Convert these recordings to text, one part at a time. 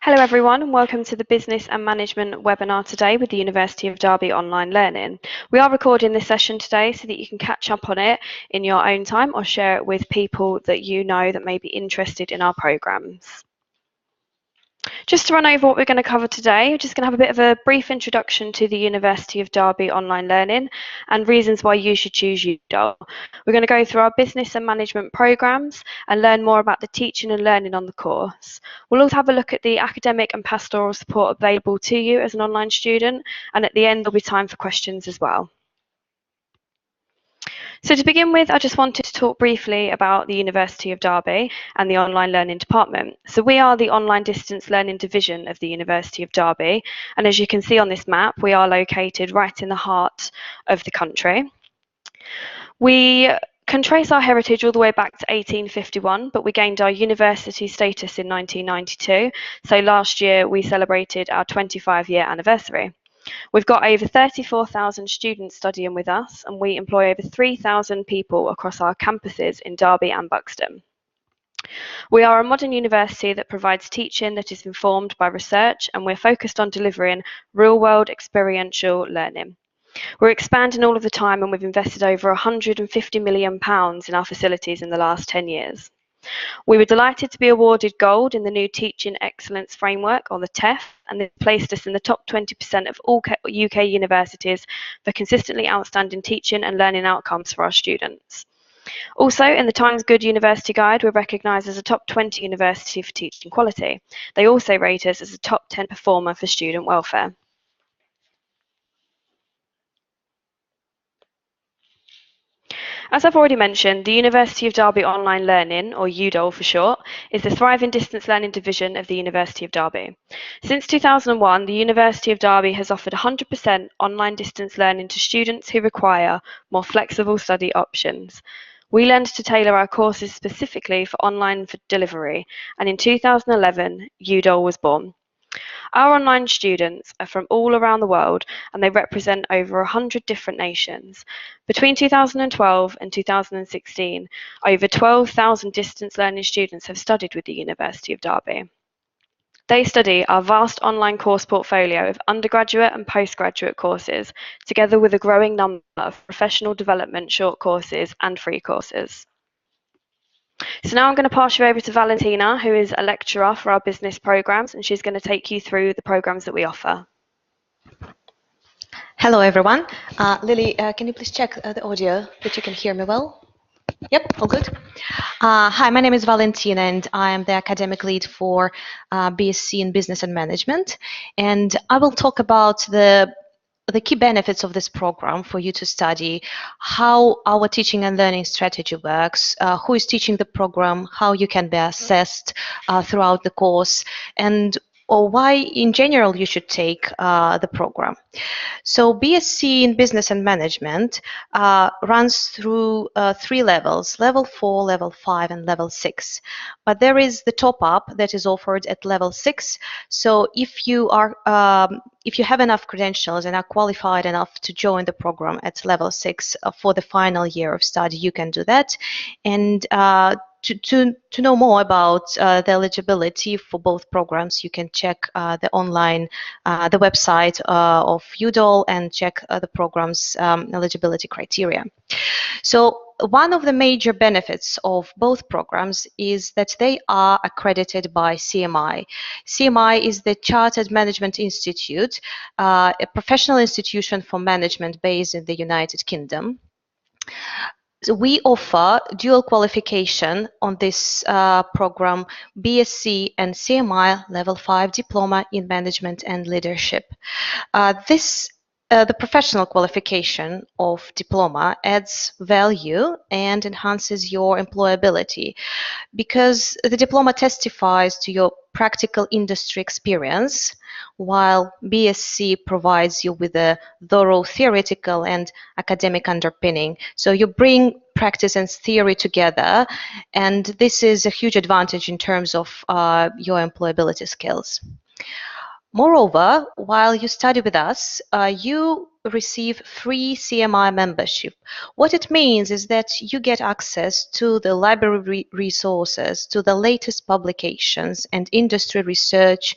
Hello everyone and welcome to the Business and Management webinar today with the University of Derby Online Learning. We are recording this session today so that you can catch up on it in your own time or share it with people that you know that may be interested in our programmes. Just to run over what we're going to cover today, we're just going to have a bit of a brief introduction to the University of Derby Online Learning and reasons why you should choose Udall. We're going to go through our business and management programmes and learn more about the teaching and learning on the course. We'll also have a look at the academic and pastoral support available to you as an online student, and at the end there'll be time for questions as well. So to begin with, I just wanted to talk briefly about the University of Derby and the Online Learning Department. So we are the Online Distance Learning Division of the University of Derby, and as you can see on this map, we are located right in the heart of the country. We can trace our heritage all the way back to 1851, but we gained our university status in 1992. So last year we celebrated our 25-year anniversary. We've got over 34,000 students studying with us, and we employ over 3,000 people across our campuses in Derby and Buxton. We are a modern university that provides teaching that is informed by research, and we're focused on delivering real-world experiential learning. We're expanding all of the time, and we've invested over £150 million in our facilities in the last 10 years. We were delighted to be awarded gold in the new Teaching Excellence Framework, or the TEF, and this placed us in the top 20% of all UK universities for consistently outstanding teaching and learning outcomes for our students. Also, in the Times Good University Guide, we're recognised as a top 20 university for teaching quality. They also rate us as a top 10 performer for student welfare. As I've already mentioned, the University of Derby Online Learning, or Udall for short, is the thriving distance learning division of the University of Derby. Since 2001, the University of Derby has offered 100% online distance learning to students who require more flexible study options. We learned to tailor our courses specifically for online delivery, and in 2011, Udall was born. Our online students are from all around the world, and they represent over 100 different nations. Between 2012 and 2016, over 12,000 distance learning students have studied with the University of Derby. They study our vast online course portfolio of undergraduate and postgraduate courses, together with a growing number of professional development short courses and free courses. So now I'm going to pass you over to Valentina, who is a lecturer for our business programs, and she's going to take you through the programs that we offer. Hello, everyone. Lily, can you please check the audio that you can hear me well? Yep, all good. Hi, my name is Valentina, and I am the academic lead for BSc in Business and Management. And I will talk about the key benefits of this program for you to study, how our teaching and learning strategy works, who is teaching the program, how you can be assessed throughout the course, and or why in general you should take the program. So BSc in Business and Management runs through 3 levels, level 4, level 5, and level 6. But there is the top-up that is offered at level 6. So if you have enough credentials and are qualified enough to join the program at level 6 for the final year of study, you can do that. And to know more about the eligibility for both programs, you can check the website of Udall and check the program's eligibility criteria. So one of the major benefits of both programs is that they are accredited by CMI. CMI is the Chartered Management Institute, a professional institution for management based in the United Kingdom. So we offer dual qualification on this program, BSc and CMI Level 5 Diploma in Management and Leadership. The professional qualification of diploma adds value and enhances your employability because the diploma testifies to your practical industry experience, while BSc provides you with a thorough theoretical and academic underpinning. So you bring practice and theory together, and this is a huge advantage in terms of your employability skills. Moreover, while you study with us, you receive free CMI membership. What it means is that you get access to the library resources, to the latest publications and industry research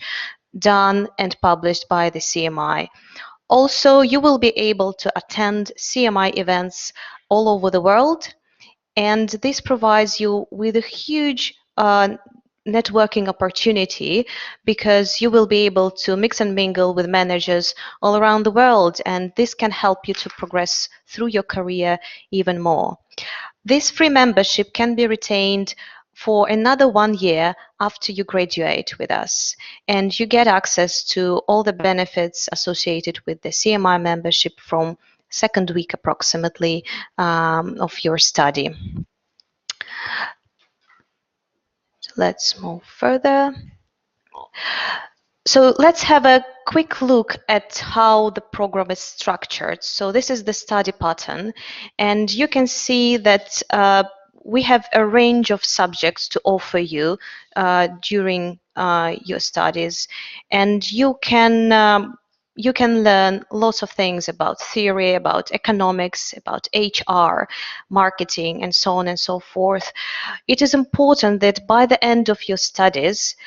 done and published by the CMI. Also, you will be able to attend CMI events all over the world, and this provides you with a huge networking opportunity because you will be able to mix and mingle with managers all around the world, and this can help you to progress through your career even more. This free membership can be retained for another 1 year after you graduate with us, and you get access to all the benefits associated with the CMI membership from second week approximately of your study. Let's move further. So let's have a quick look at how the program is structured. So this is the study pattern, and you can see that we have a range of subjects to offer you during your studies, and you can learn lots of things about theory, about economics, about HR, marketing, and so on and so forth. It is important that by the end of your studies,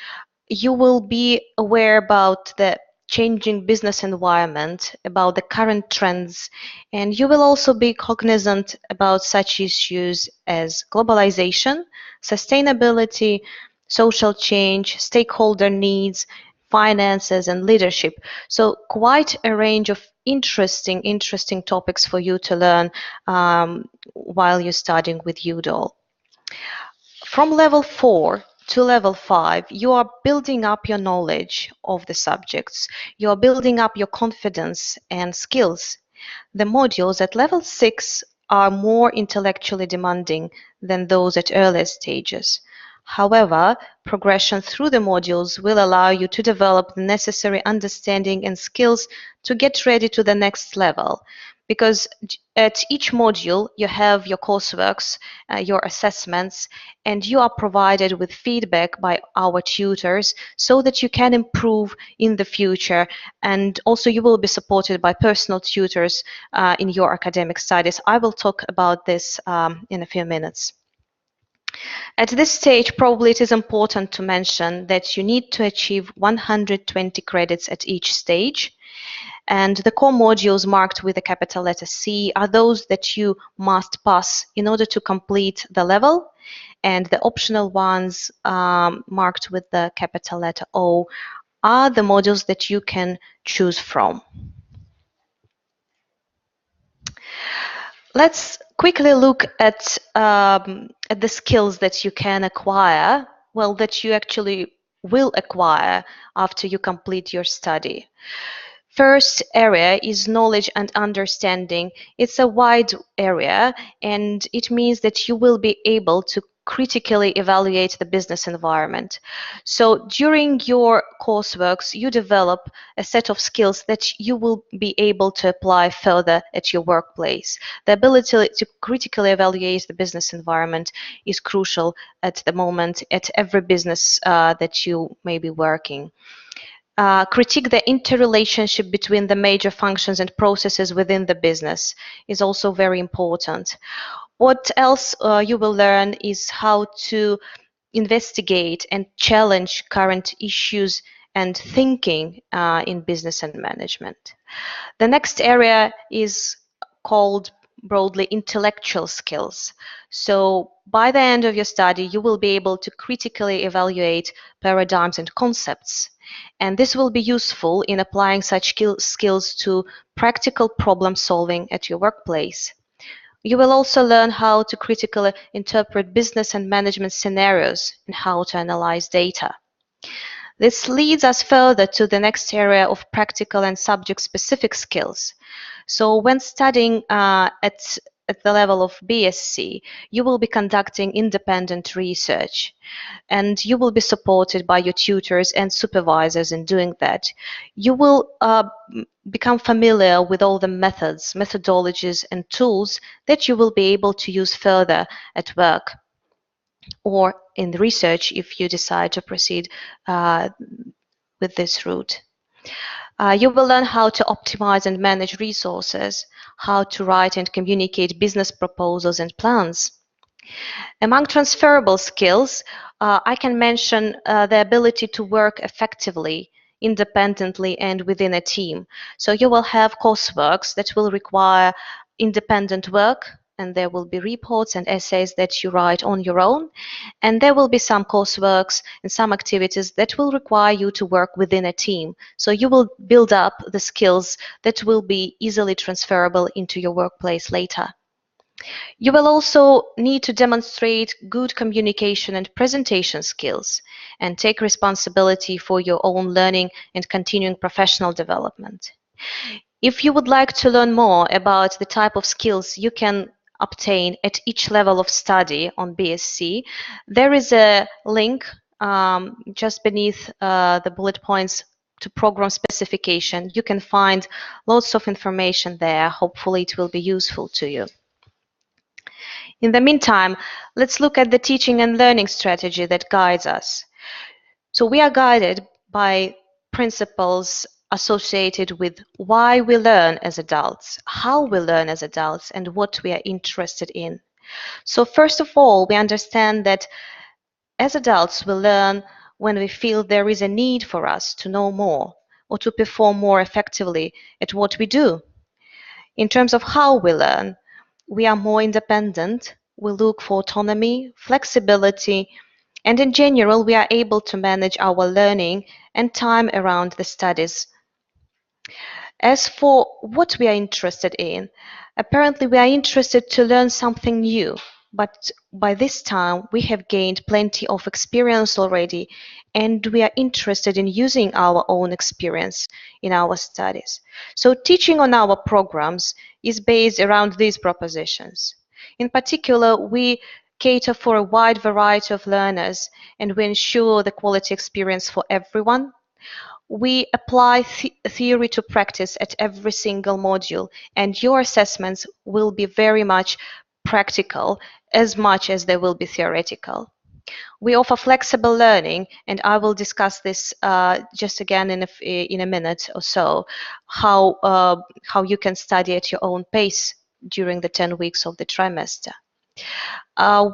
you will be aware about the changing business environment, about the current trends, and you will also be cognizant about such issues as globalization, sustainability, social change, stakeholder needs, finances, and leadership. So quite a range of interesting topics for you to learn while you're studying with Udall. From level 4 to level 5, you are building up your knowledge of the subjects. You are building up your confidence and skills. The modules at level 6 are more intellectually demanding than those at earlier stages. However, progression through the modules will allow you to develop the necessary understanding and skills to get ready to the next level. Because at each module, you have your courseworks, your assessments, and you are provided with feedback by our tutors so that you can improve in the future. And also you will be supported by personal tutors in your academic studies. I will talk about this in a few minutes. At this stage, probably it is important to mention that you need to achieve 120 credits at each stage. And the core modules marked with a capital letter C are those that you must pass in order to complete the level. And the optional ones marked with the capital letter O are the modules that you can choose from. Let's quickly look at the skills that you can acquire, well, that you actually will acquire after you complete your study. First area is knowledge and understanding. It's a wide area, and it means that you will be able to critically evaluate the business environment. So during your courseworks, you develop a set of skills that you will be able to apply further at your workplace. The ability to critically evaluate the business environment is crucial at the moment at every business that you may be working. Critique the interrelationship between the major functions and processes within the business is also very important. What else you will learn is how to investigate and challenge current issues and thinking in business and management. The next area is called broadly intellectual skills. So by the end of your study, you will be able to critically evaluate paradigms and concepts. And this will be useful in applying such skills to practical problem solving at your workplace. You will also learn how to critically interpret business and management scenarios and how to analyze data. This leads us further to the next area of practical and subject-specific skills. So when studying at the level of BSc, you will be conducting independent research, and you will be supported by your tutors and supervisors in doing that. You will become familiar with all the methods, methodologies, and tools that you will be able to use further at work or in research if you decide to proceed with this route. You will learn how to optimize and manage resources, how to write and communicate business proposals and plans. Among transferable skills, I can mention the ability to work effectively, independently, and within a team. So you will have courseworks that will require independent work, and there will be reports and essays that you write on your own. And there will be some courseworks and some activities that will require you to work within a team. So you will build up the skills that will be easily transferable into your workplace later. You will also need to demonstrate good communication and presentation skills and take responsibility for your own learning and continuing professional development. If you would like to learn more about the type of skills you can obtain at each level of study on BSc, there is a link just beneath the bullet points to program specification. You can find lots of information there. Hopefully it will be useful to you. In the meantime, let's look at the teaching and learning strategy that guides us. So we are guided by principles associated with why we learn as adults, how we learn as adults, and what we are interested in. So first of all, we understand that as adults, we learn when we feel there is a need for us to know more or to perform more effectively at what we do. In terms of how we learn, we are more independent, we look for autonomy, flexibility, and in general, we are able to manage our learning and time around the studies. As for what we are interested in, apparently we are interested to learn something new, but by this time we have gained plenty of experience already, and we are interested in using our own experience in our studies. So teaching on our programs is based around these propositions. In particular, we cater for a wide variety of learners and we ensure the quality experience for everyone. We apply theory to practice at every single module, and your assessments will be very much practical as much as they will be theoretical. We offer flexible learning, and I will discuss this just again in a minute or so, how you can study at your own pace during the 10 weeks of the trimester.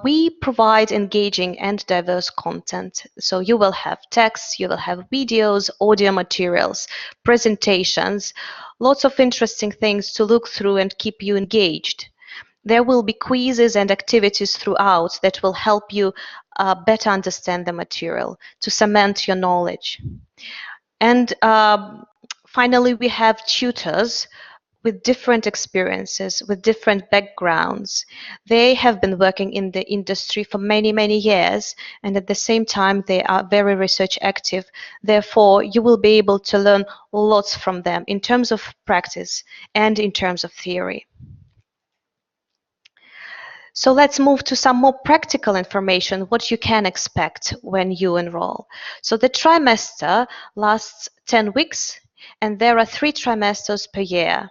We provide engaging and diverse content. So you will have texts, you will have videos, audio materials, presentations, lots of interesting things to look through and keep you engaged. There will be quizzes and activities throughout that will help you better understand the material, to cement your knowledge. And finally, we have tutors with different experiences, with different backgrounds. They have been working in the industry for many, many years, and at the same time, they are very research active. Therefore, you will be able to learn lots from them in terms of practice and in terms of theory. So let's move to some more practical information, what you can expect when you enroll. So the trimester lasts 10 weeks, and there are 3 trimesters per year.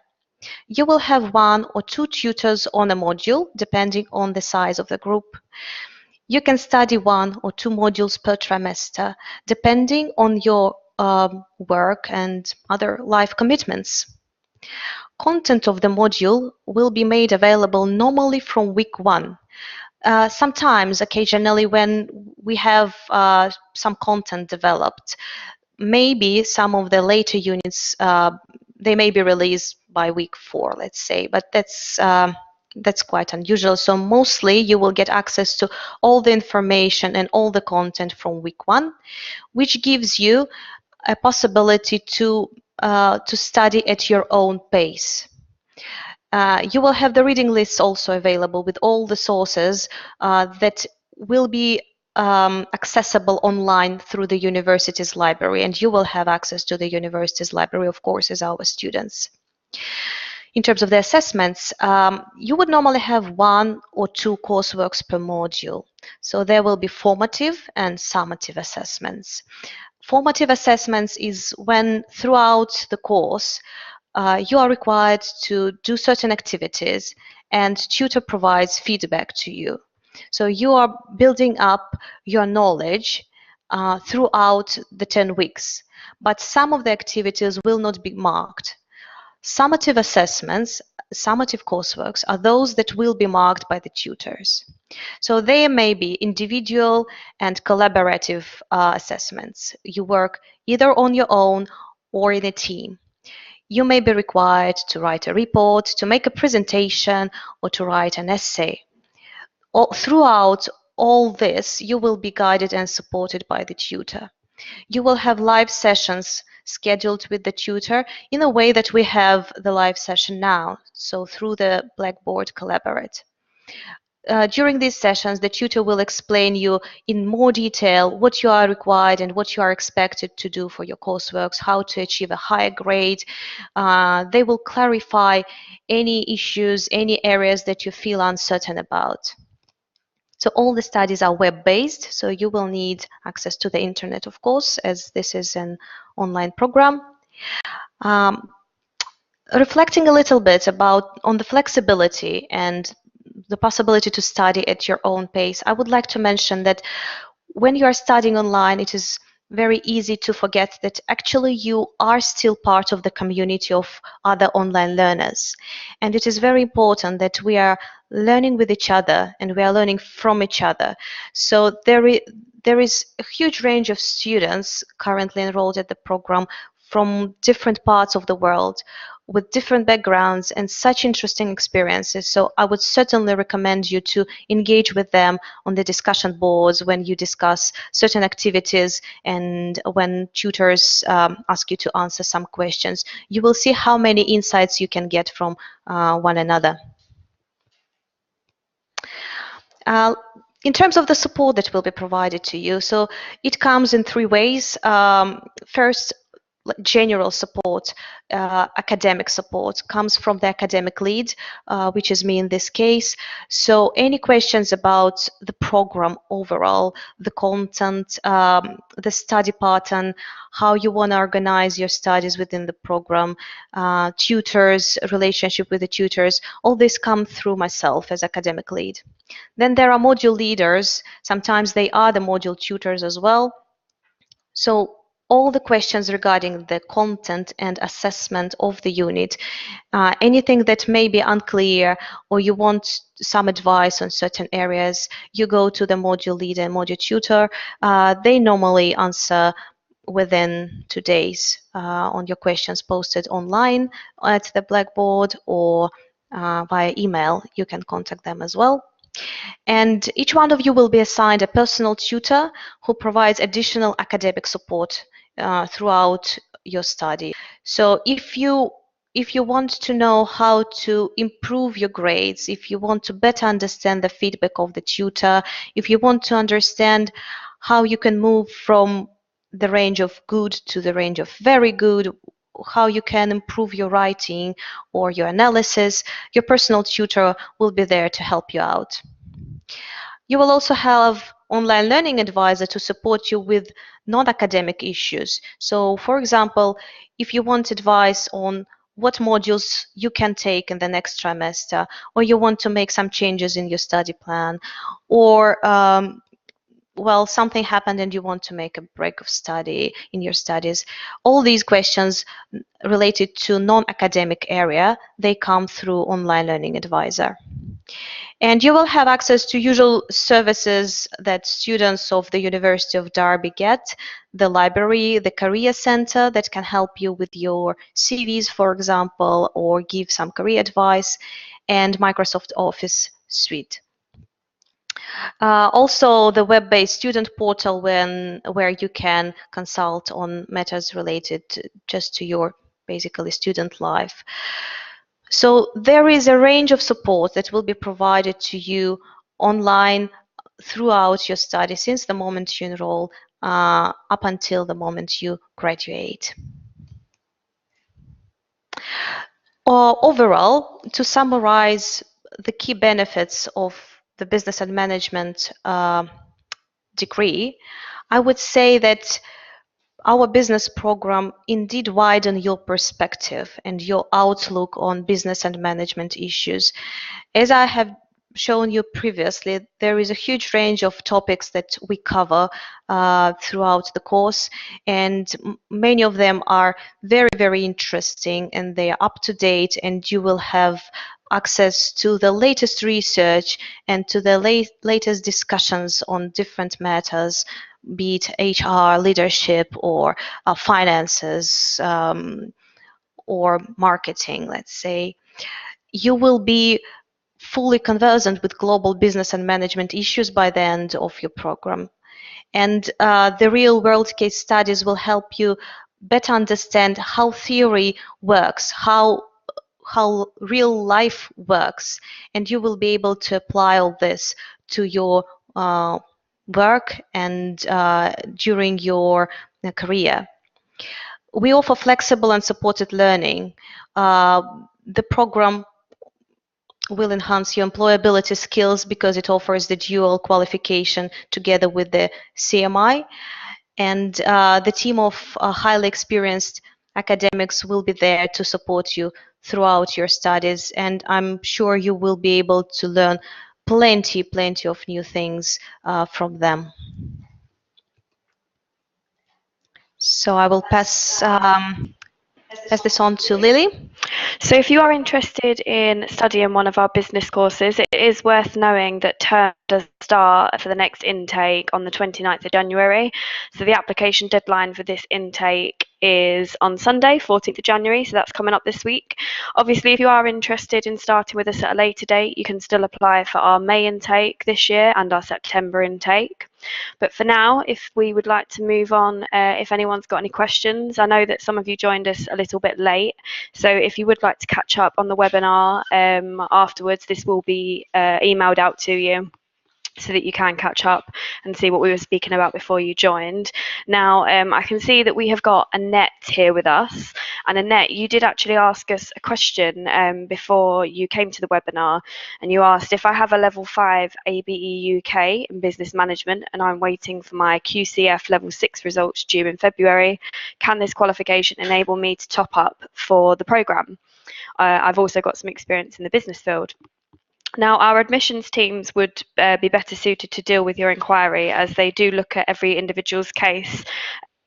You will have 1 or 2 tutors on a module, depending on the size of the group. You can study 1 or 2 modules per trimester, depending on your work and other life commitments. Content of the module will be made available normally from week 1. Sometimes, occasionally, when we have some content developed, maybe some of the later units they may be released by week 4, let's say, but that's quite unusual. So mostly you will get access to all the information and all the content from week 1, which gives you a possibility to study at your own pace. You will have the reading lists also available with all the sources that will be accessible online through the university's library, and you will have access to the university's library, of course, as our students. In terms of the assessments, you would normally have 1 or 2 courseworks per module. So there will be formative and summative assessments. Formative assessments is when throughout the course you are required to do certain activities and tutor provides feedback to you. So you are building up your knowledge throughout the 10 weeks, but some of the activities will not be marked. Summative assessments, summative courseworks, are those that will be marked by the tutors. So they may be individual and collaborative assessments. You work either on your own or in a team. You may be required to write a report, to make a presentation, or to write an essay. Throughout all this, you will be guided and supported by the tutor. You will have live sessions scheduled with the tutor in a way that we have the live session now, so through the Blackboard Collaborate. During these sessions, the tutor will explain you in more detail what you are required and what you are expected to do for your courseworks, how to achieve a higher grade. They will clarify any issues, any areas that you feel uncertain about. So all the studies are web-based, so you will need access to the internet, of course, as this is an online program. Reflecting a little bit on the flexibility and the possibility to study at your own pace, I would like to mention that when you are studying online, it is very easy to forget that actually you are still part of the community of other online learners. And it is very important that we are learning with each other and we are learning from each other. So there is a huge range of students currently enrolled at the program from different parts of the world with different backgrounds and such interesting experiences. So I would certainly recommend you to engage with them on the discussion boards when you discuss certain activities and when tutors ask you to answer some questions. You will see how many insights you can get from one another. In terms of the support that will be provided to you, so it comes in three ways. First, general support, academic support comes from the academic lead, which is me in this case. So any questions about the program overall, the content, the study pattern, how you want to organize your studies within the program, tutors, relationship with the tutors, all this come through myself as academic lead. Then there are module leaders. Sometimes they are the module tutors as well. So all the questions regarding the content and assessment of the unit, anything that may be unclear or you want some advice on certain areas, you go to the module leader and module tutor. They normally answer within 2 days on your questions posted online at the Blackboard or via email. You can contact them as well. And each one of you will be assigned a personal tutor who provides additional academic support throughout your study. So if you want to know how to improve your grades, if you want to better understand the feedback of the tutor, if you want to understand how you can move from the range of good to the range of very good, how you can improve your writing or your analysis, your personal tutor will be there to help you out. You will also have online learning advisor to support you with non-academic issues. So for example, if you want advice on what modules you can take in the next trimester, or you want to make some changes in your study plan, or well, something happened and you want to make a break of study in your studies, all these questions related to non-academic area, they come through online learning advisor. And you will have access to usual services that students of the University of Derby get: the library, the career center that can help you with your CVs, for example, or give some career advice, and Microsoft Office suite. Also, the web-based student portal where you can consult on matters related just to your basically student life. So there is a range of support that will be provided to you online throughout your study since the moment you enroll up until the moment you graduate. Overall, to summarize the key benefits of the business and management degree, I would say that our business program indeed widen your perspective and your outlook on business and management issues. As I have shown you previously, there is a huge range of topics that we cover throughout the course, and many of them are very, very interesting, and they are up to date, and you will have access to the latest research and to the latest discussions on different matters, be it HR, leadership, or finances, or marketing, let's say. You will be fully conversant with global business and management issues by the end of your program. And the real world case studies will help you better understand how theory works, how real life works, and you will be able to apply all this to your work and during your career. We offer flexible and supported learning. The program will enhance your employability skills because it offers the dual qualification together with the CMI. And the team of highly experienced academics will be there to support you throughout your studies. And I'm sure you will be able to learn plenty of new things from them. So I will pass this on to Lily. So if you are interested in studying one of our business courses, it is worth knowing that term does start for the next intake on the 29th of January. So the application deadline for this intake is on Sunday, 14th of January, so that's coming up this week. Obviously, if you are interested in starting with us at a later date, you can still apply for our May intake this year and our September intake. But for now, if we would like to move on, if anyone's got any questions, I know that some of you joined us a little bit late. So if you would like to catch up on the webinar afterwards, this will be emailed out to you, so that you can catch up and see what we were speaking about before you joined. Now, I can see that we have got Annette here with us. And Annette, you did actually ask us a question before you came to the webinar, and you asked if I have a level 5 ABE UK in business management and I'm waiting for my QCF level 6 results due in February, can this qualification enable me to top up for the programme? I've also got some experience in the business field. Now, our admissions teams would be better suited to deal with your inquiry, as they do look at every individual's case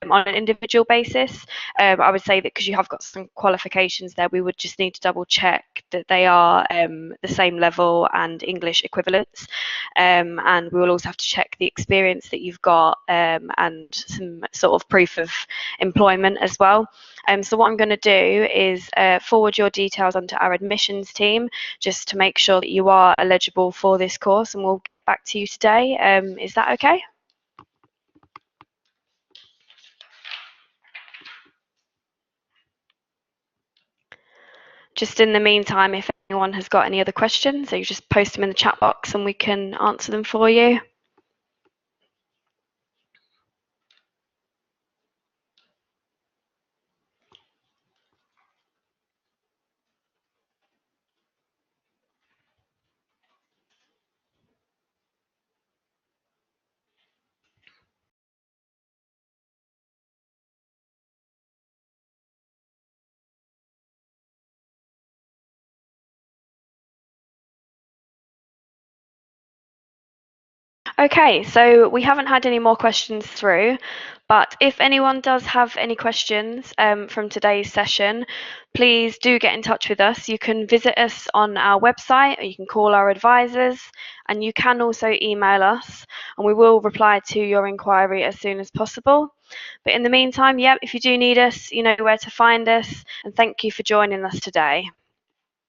on an individual basis. I would say that because you have got some qualifications there, we would just need to double check that they are the same level and English equivalents. And we will also have to check the experience that you've got and some sort of proof of employment as well. So what I'm going to do is forward your details onto our admissions team just to make sure that you are eligible for this course, and we'll get back to you today. Is that okay? Just in the meantime, if anyone has got any other questions, so you just post them in the chat box and we can answer them for you. Okay, so we haven't had any more questions through, but if anyone does have any questions from today's session, please do get in touch with us. You can visit us on our website, or you can call our advisors, and you can also email us, and we will reply to your inquiry as soon as possible. But in the meantime, if you do need us, you know where to find us, and thank you for joining us today.